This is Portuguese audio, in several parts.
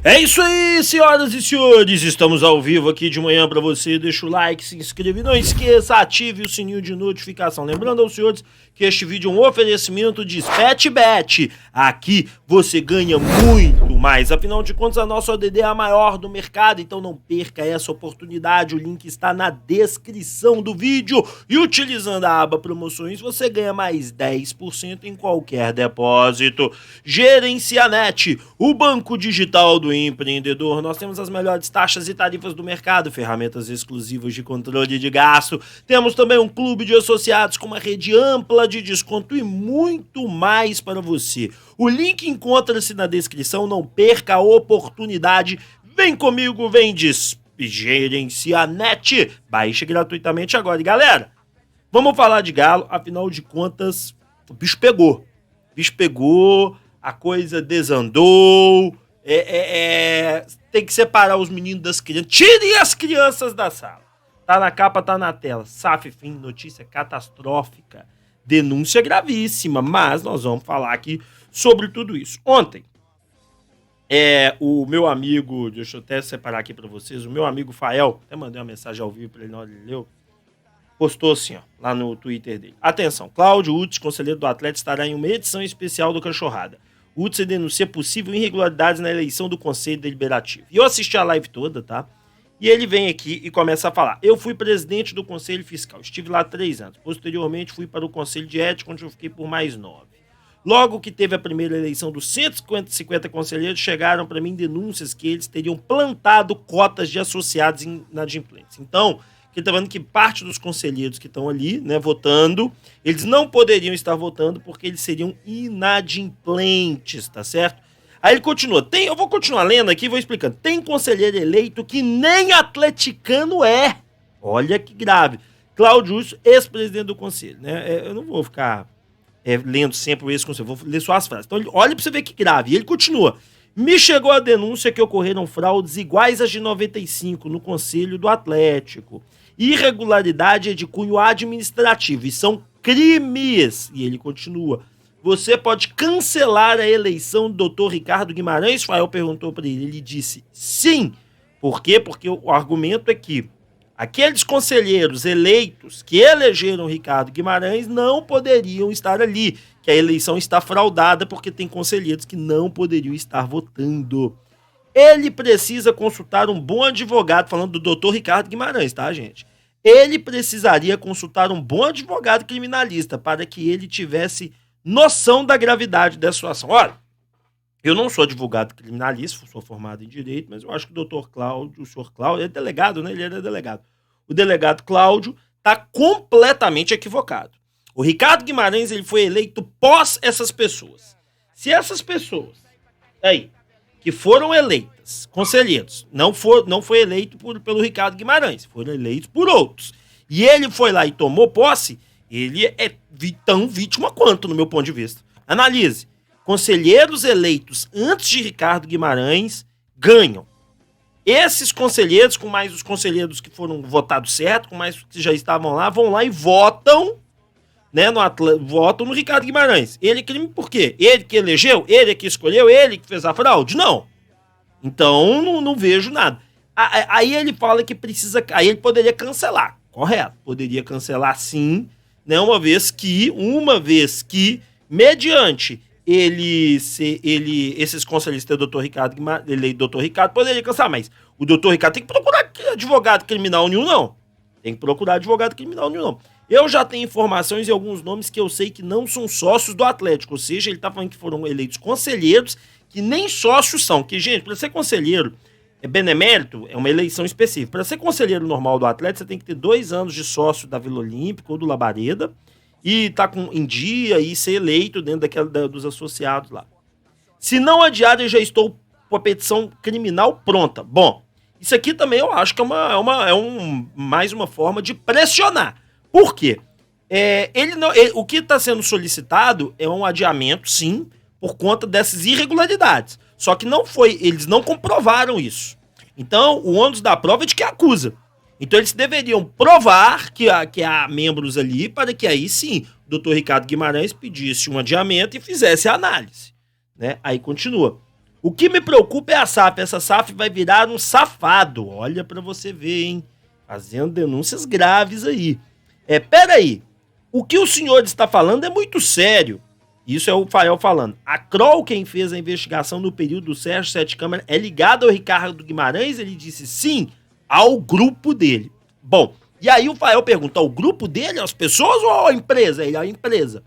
É isso aí, senhoras e senhores, estamos ao vivo aqui de manhã para você, deixa o like, se inscreva e não esqueça, ative o sininho de notificação. Lembrando aos senhores que este vídeo é um oferecimento de SpetBet. Aqui você ganha muito mais, afinal de contas a nossa ODD é a maior do mercado, então não perca essa oportunidade, o link está na descrição do vídeo e utilizando a aba promoções você ganha mais 10% em qualquer depósito. Gerencianet, o banco digital do empreendedor. Nós temos as melhores taxas e tarifas do mercado, ferramentas exclusivas de controle de gasto. Temos também um clube de associados com uma rede ampla de desconto e muito mais para você. O link encontra-se na descrição, não perca a oportunidade. Vem comigo, vem de Gerencianet. Baixe gratuitamente agora. E galera, vamos falar de Galo, afinal de contas, o bicho pegou. O bicho pegou, a coisa desandou. Tem que separar os meninos das crianças. Tirem as crianças da sala. Tá na capa, tá na tela. SAF, fim, notícia catastrófica. Denúncia gravíssima, mas nós vamos falar aqui sobre tudo isso. Ontem, o meu amigo, deixa eu até separar aqui pra vocês, o meu amigo Fael, até mandei uma mensagem ao vivo pra ele na hora que ele leu, postou assim, ó, lá no Twitter dele. Atenção, Cláudio Utz, conselheiro do Atlético, estará em uma edição especial do Cachorrada. Utz denuncia possível irregularidades na eleição do Conselho Deliberativo. E eu assisti a live toda, tá? E ele vem aqui e começa a falar. Eu fui presidente do Conselho Fiscal, estive lá 3 anos. Posteriormente fui para o Conselho de Ética, onde eu fiquei por mais 9. Logo que teve a primeira eleição dos 150 conselheiros, chegaram para mim denúncias que eles teriam plantado cotas de associados inadimplentes. Então, ele está falando que parte dos conselheiros que estão ali, né, votando, eles não poderiam estar votando porque eles seriam inadimplentes, tá certo? Aí ele continua, eu vou continuar lendo aqui e vou explicando. Tem conselheiro eleito que nem atleticano é. Olha que grave. Cláudio Urso, ex-presidente do conselho, né? Eu não vou ficar lendo sempre o ex-conselho, vou ler só as frases. Então, olha para você ver que grave. E ele continua. Me chegou a denúncia que ocorreram fraudes iguais às de 95 no Conselho do Atlético. Irregularidade é de cunho administrativo e são crimes. E ele continua. Você pode cancelar a eleição do Dr. Ricardo Guimarães? Fael perguntou para ele. Ele disse sim. Por quê? Porque o argumento é que aqueles conselheiros eleitos que elegeram Ricardo Guimarães não poderiam estar ali. Que a eleição está fraudada porque tem conselheiros que não poderiam estar votando. Ele precisa consultar um bom advogado, falando do doutor Ricardo Guimarães, tá, gente? Ele precisaria consultar um bom advogado criminalista para que ele tivesse noção da gravidade dessa situação. Olha, eu não sou advogado criminalista, sou formado em Direito, mas eu acho que o doutor Cláudio, o senhor Cláudio, é delegado, né? Ele era delegado. O delegado Cláudio está completamente equivocado. O Ricardo Guimarães ele foi eleito pós essas pessoas. Se essas pessoas aí que foram eleitas, conselheiros, não foi eleito pelo Ricardo Guimarães, foram eleitos por outros. E ele foi lá e tomou posse, ele é tão vítima quanto, no meu ponto de vista. Analise. Conselheiros eleitos antes de Ricardo Guimarães ganham. Esses conselheiros, com mais os conselheiros que foram votados certo, com mais os que já estavam lá, vão lá e votam, né, votam no Ricardo Guimarães. Ele crime por quê? Ele que elegeu? Ele que escolheu? Ele que fez a fraude? Não. Então, não vejo nada. Aí ele fala que precisa... Aí ele poderia cancelar. Correto. Poderia cancelar sim, né, uma vez que, mediante esses conselheiros ter o doutor Ricardo Guimarães, ele doutor Ricardo, poderia cancelar, mas o doutor Ricardo tem que procurar advogado criminal nenhum, não. Tem que procurar advogado criminal nenhum, não. Eu já tenho informações e alguns nomes que eu sei que não são sócios do Atlético, ou seja, ele tá falando que foram eleitos conselheiros que nem sócios são, que, gente, para ser conselheiro benemérito, é uma eleição específica. Para ser conselheiro normal do Atlético, você tem que ter 2 anos de sócio da Vila Olímpica ou do Labareda e tá em dia e ser eleito dentro dos associados lá. Se não adiar, eu já estou com a petição criminal pronta. Bom, isso aqui também eu acho que mais uma forma de pressionar. Por quê? O que está sendo solicitado é um adiamento, sim, por conta dessas irregularidades. Só que eles não comprovaram isso. Então, o ônus da prova é de quem acusa. Então, eles deveriam provar que há membros ali para que aí, sim, o doutor Ricardo Guimarães pedisse um adiamento e fizesse a análise. Né? Aí continua. O que me preocupa é a SAF. Essa SAF vai virar um safado. Olha pra você ver, hein? Fazendo denúncias graves aí. Peraí. O que o senhor está falando é muito sério. Isso é o Fael falando. A Kroll, quem fez a investigação no período do Sérgio Sete Câmara, é ligada ao Ricardo Guimarães? Ele disse sim, ao grupo dele. Bom, e aí o Fael pergunta, ao grupo dele, às pessoas ou à empresa? Ele é a empresa.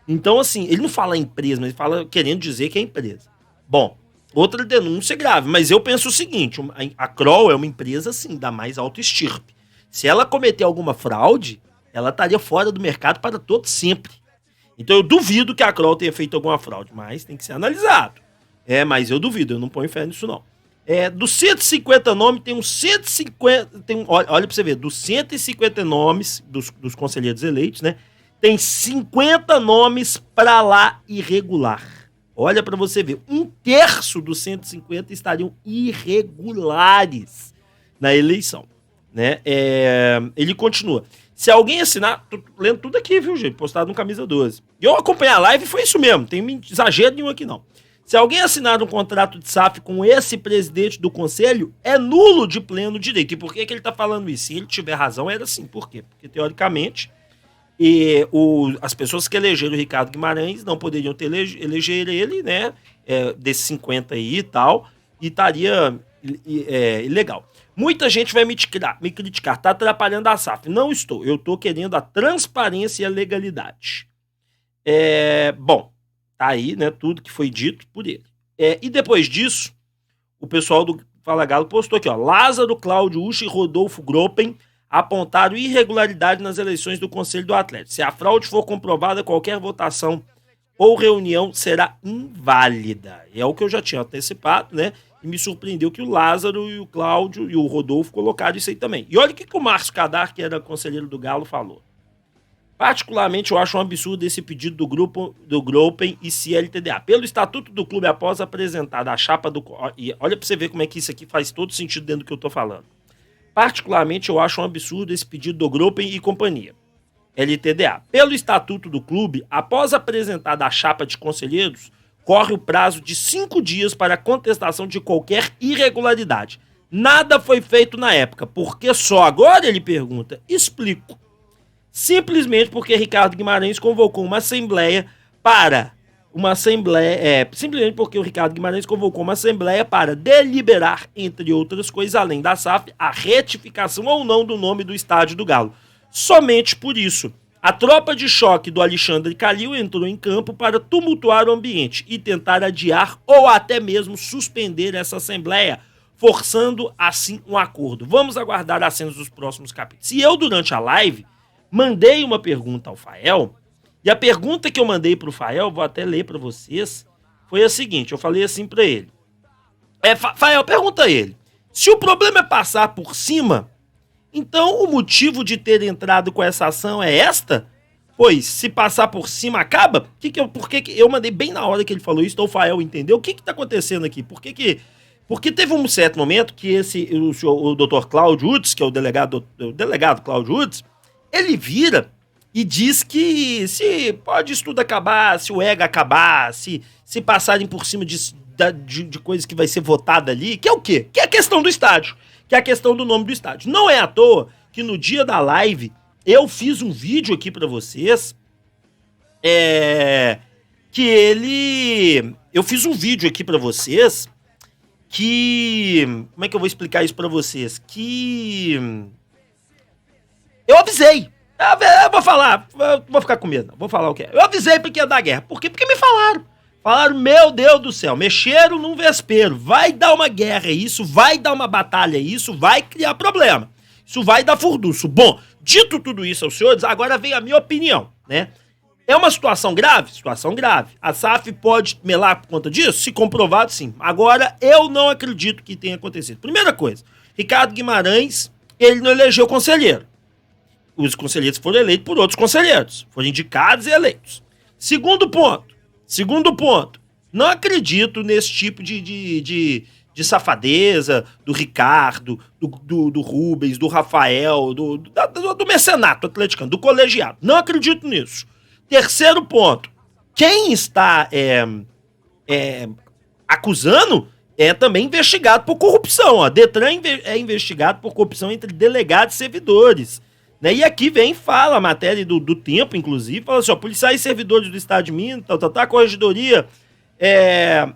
Então, assim, ele não fala empresa, mas ele fala querendo dizer que é empresa. Bom, outra denúncia grave, mas eu penso o seguinte, a Kroll é uma empresa, assim, da mais alta estirpe. Se ela cometer alguma fraude, ela estaria fora do mercado para todo sempre. Então eu duvido que a Kroll tenha feito alguma fraude, mas tem que ser analisado. Mas eu duvido, eu não ponho fé nisso não. Dos 150 nomes, tem uns 150... olha pra você ver, dos 150 nomes dos conselheiros eleitos, né? Tem 50 nomes pra lá irregular. Olha pra você ver, 1/3 dos 150 estariam irregulares na eleição, né? Ele continua. Se alguém assinar, tô lendo tudo aqui, viu, gente? Postado no Camisa 12. Eu acompanhei a live e foi isso mesmo, não tem exagero nenhum aqui não. Se alguém assinar um contrato de SAF com esse presidente do conselho, é nulo de pleno direito. E por que ele tá falando isso? Se ele tiver razão, era assim. Por quê? Porque, teoricamente, as pessoas que elegeram o Ricardo Guimarães não poderiam eleger ele, né? Desses 50 aí e tal, e estaria ilegal. Muita gente vai me criticar, tá atrapalhando a SAF. Não estou, eu tô querendo a transparência e a legalidade. Bom, tá aí, né, tudo que foi dito por ele. E depois disso, o pessoal do Fala Galo postou aqui, ó, Lázaro, Cláudio Uchi e Rodolfo Gropen apontaram irregularidade nas eleições do Conselho do Atlético. Se a fraude for comprovada, qualquer votação ou reunião será inválida. É o que eu já tinha antecipado, né? E me surpreendeu que o Lázaro e o Cláudio e o Rodolfo colocaram isso aí também. E olha o que o Márcio Cadar, que era conselheiro do Galo, falou. Particularmente, eu acho um absurdo esse pedido do Gropen e CLTDA. Pelo estatuto do clube, após apresentada a chapa do... E olha pra você ver como é que isso aqui faz todo sentido dentro do que eu tô falando. Particularmente, eu acho um absurdo esse pedido do Gropen e companhia. LTDA. Pelo estatuto do clube, após apresentada a chapa de conselheiros, corre o prazo de 5 dias para a contestação de qualquer irregularidade. Nada foi feito na época. Por que só agora, ele pergunta? Explico. Simplesmente porque Ricardo Guimarães convocou uma assembleia simplesmente porque o Ricardo Guimarães convocou uma assembleia para deliberar, entre outras coisas, além da SAF, a retificação ou não do nome do estádio do Galo. Somente por isso, a tropa de choque do Alexandre Calil entrou em campo para tumultuar o ambiente e tentar adiar ou até mesmo suspender essa assembleia, forçando assim um acordo. Vamos aguardar as cenas dos próximos capítulos. E eu, durante a live, mandei uma pergunta ao Fael, e a pergunta que eu mandei pro Fael, vou até ler para vocês, foi a seguinte, eu falei assim para ele. Fael, pergunta a ele, se o problema é passar por cima, então o motivo de ter entrado com essa ação é esta? Pois, se passar por cima acaba? Por que eu mandei bem na hora que ele falou isso, então o Fael entendeu o que tá acontecendo aqui, porque teve um certo momento que o Dr. Cláudio Utz, que é o delegado Cláudio Utz, ele vira e diz que se pode isso tudo acabar, se o EGA acabar, se passarem por cima de coisas que vai ser votada ali, que é o quê? Que é a questão do estádio, que é a questão do nome do estádio. Não é à toa que no dia da live eu fiz um vídeo aqui pra vocês, eu fiz um vídeo aqui pra vocês como é que eu vou explicar isso pra vocês? Eu avisei. Eu vou falar. Vou ficar com medo. Vou falar o que é. Eu avisei porque ia dar guerra. Por quê? Porque me falaram. Falaram, meu Deus do céu, mexeram num vespeiro. Vai dar uma guerra isso, vai dar uma batalha isso, vai criar problema. Isso vai dar furdunço. Bom, dito tudo isso aos senhores, agora vem a minha opinião, né? É uma situação grave? Situação grave. A SAF pode melar por conta disso? Se comprovado, sim. Agora, eu não acredito que tenha acontecido. Primeira coisa, Ricardo Guimarães, ele não elegeu conselheiro. Os conselheiros foram eleitos por outros conselheiros. Foram indicados e eleitos. Segundo ponto. Não acredito nesse tipo de safadeza do Ricardo, do Rubens, do Rafael, do mecenato atleticano, do colegiado. Não acredito nisso. Terceiro ponto. Quem está acusando, é também investigado por corrupção. Ó. Detran é investigado por corrupção entre delegados e servidores. Né? E aqui vem fala, a matéria do Tempo, inclusive, fala assim, ó, policiais e servidores do Estado de Minas, a corregedoria,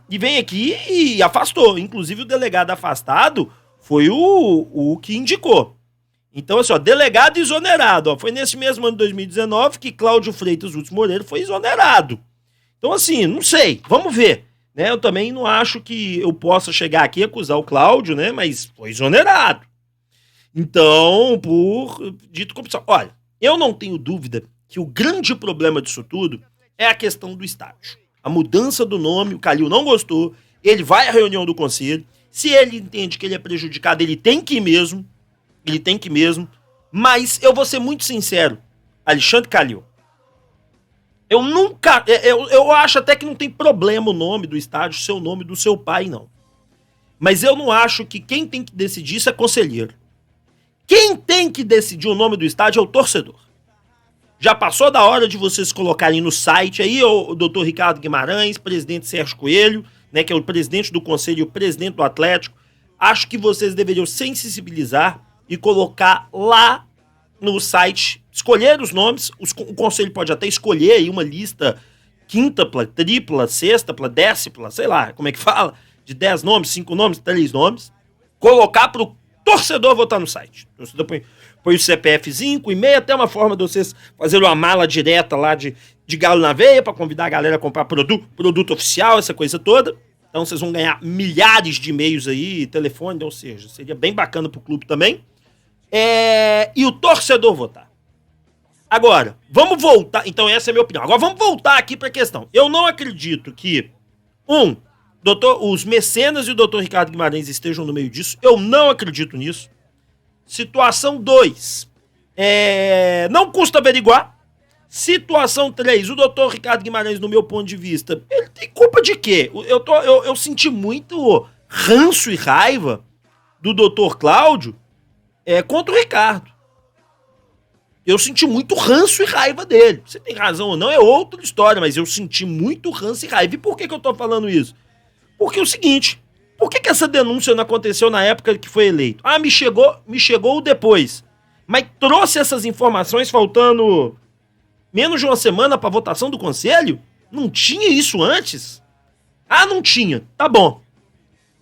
e vem aqui e afastou. Inclusive o delegado afastado foi o que indicou. Então, assim, ó, delegado exonerado. Ó, foi nesse mesmo ano de 2019 que Cláudio Freitas Lutz Moreira foi exonerado. Então, assim, não sei, vamos ver. Né? Eu também não acho que eu possa chegar aqui e acusar o Cláudio, né? Mas foi exonerado. Então, por dito corrupção. Olha, eu não tenho dúvida que o grande problema disso tudo é a questão do estádio. A mudança do nome, o Calil não gostou, ele vai à reunião do conselho, se ele entende que ele é prejudicado, ele tem que ir mesmo, mas eu vou ser muito sincero, Alexandre Calil, eu acho até que não tem problema o nome do estádio ser o nome do seu pai, não. Mas eu não acho que quem tem que decidir isso é conselheiro. Quem tem que decidir o nome do estádio é o torcedor. Já passou da hora de vocês colocarem no site aí o doutor Ricardo Guimarães, presidente Sérgio Coelho, né, que é o presidente do conselho e o presidente do Atlético. Acho que vocês deveriam sensibilizar e colocar lá no site, escolher os nomes. O conselho pode até escolher aí uma lista quíntupla, tripla, sextupla, décipla, sei lá, como é que fala? De 10 nomes, 5 nomes, 3 nomes. Colocar pro torcedor votar no site. O torcedor põe o CPFzinho, com e-mail, até uma forma de vocês fazerem uma mala direta lá de galo na veia para convidar a galera a comprar produto oficial, essa coisa toda. Então vocês vão ganhar milhares de e-mails aí, telefone, ou seja, seria bem bacana pro clube também. E o torcedor votar. Agora, vamos voltar, então essa é a minha opinião. Agora vamos voltar aqui pra questão. Eu não acredito que, os mecenas e o doutor Ricardo Guimarães estejam no meio disso. Eu não acredito nisso. Situação 2. Não custa averiguar. Situação 3. O doutor Ricardo Guimarães, no meu ponto de vista, ele tem culpa de quê? Eu senti muito ranço e raiva do doutor Cláudio contra o Ricardo. Eu senti muito ranço e raiva dele. Você tem razão ou não, é outra história, mas eu senti muito ranço e raiva. E por que eu tô falando isso? Porque é o seguinte, por que essa denúncia não aconteceu na época que foi eleito? Me chegou depois. Mas trouxe essas informações faltando menos de uma semana para votação do conselho? Não tinha isso antes? Não tinha. Tá bom.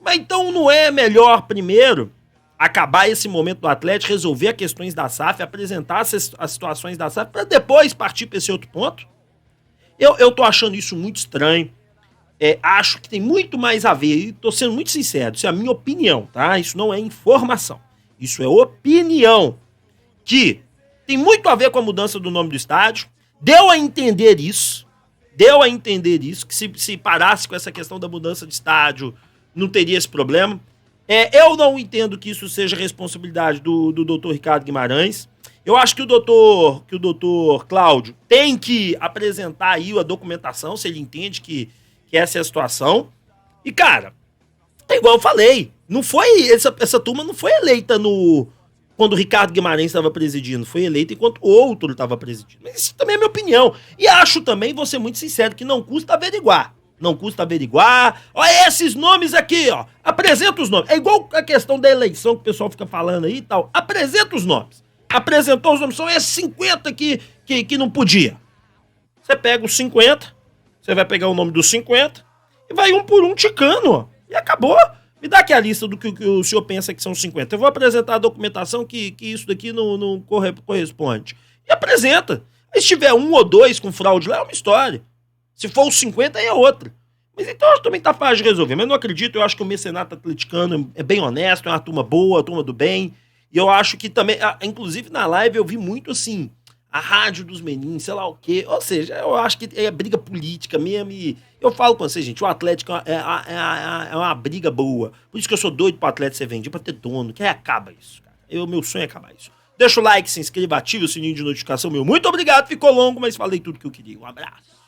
Mas então não é melhor primeiro acabar esse momento do Atlético, resolver as questões da SAF, apresentar as situações da SAF, para depois partir para esse outro ponto? Eu tô achando isso muito estranho. Acho que tem muito mais a ver, e tô sendo muito sincero, isso é a minha opinião, tá? Isso não é informação, isso é opinião, que tem muito a ver com a mudança do nome do estádio, deu a entender isso, que se parasse com essa questão da mudança de estádio, não teria esse problema. Eu não entendo que isso seja responsabilidade do doutor Ricardo Guimarães. Eu acho que o doutor Cláudio tem que apresentar aí a documentação, se ele entende que essa é a situação. E, cara, igual eu falei, não foi essa turma não foi eleita quando o Ricardo Guimarães estava presidindo, foi eleita enquanto outro estava presidindo. Mas isso também é minha opinião. E acho também, vou ser muito sincero, que não custa averiguar. Não custa averiguar. Olha esses nomes aqui, ó. Apresenta os nomes. É igual a questão da eleição que o pessoal fica falando aí e tal. Apresenta os nomes. Apresentou os nomes. São esses 50 que não podia. Você pega os 50, você vai pegar o nome dos 50 e vai um por um ticando, ó. E acabou. Me dá aqui a lista do que o senhor pensa que são 50. Eu vou apresentar a documentação que isso daqui não corresponde. E apresenta. Se tiver 1 ou 2 com fraude lá, é uma história. Se for os 50, aí é outra. Mas então também tá fácil de resolver. Mas eu não acredito, eu acho que o mecenato atleticano é bem honesto, é uma turma boa, uma turma do bem. E eu acho que também, inclusive na live eu vi muito assim, a rádio dos meninos, sei lá o quê. Ou seja, eu acho que é briga política mesmo. E eu falo com vocês, gente, o Atlético é uma briga boa. Por isso que eu sou doido pro Atlético ser vendido, pra ter dono, que aí acaba isso, cara. Meu sonho é acabar isso. Deixa o like, se inscreva, ative o sininho de notificação, meu. Muito obrigado, ficou longo, mas falei tudo que eu queria. Um abraço.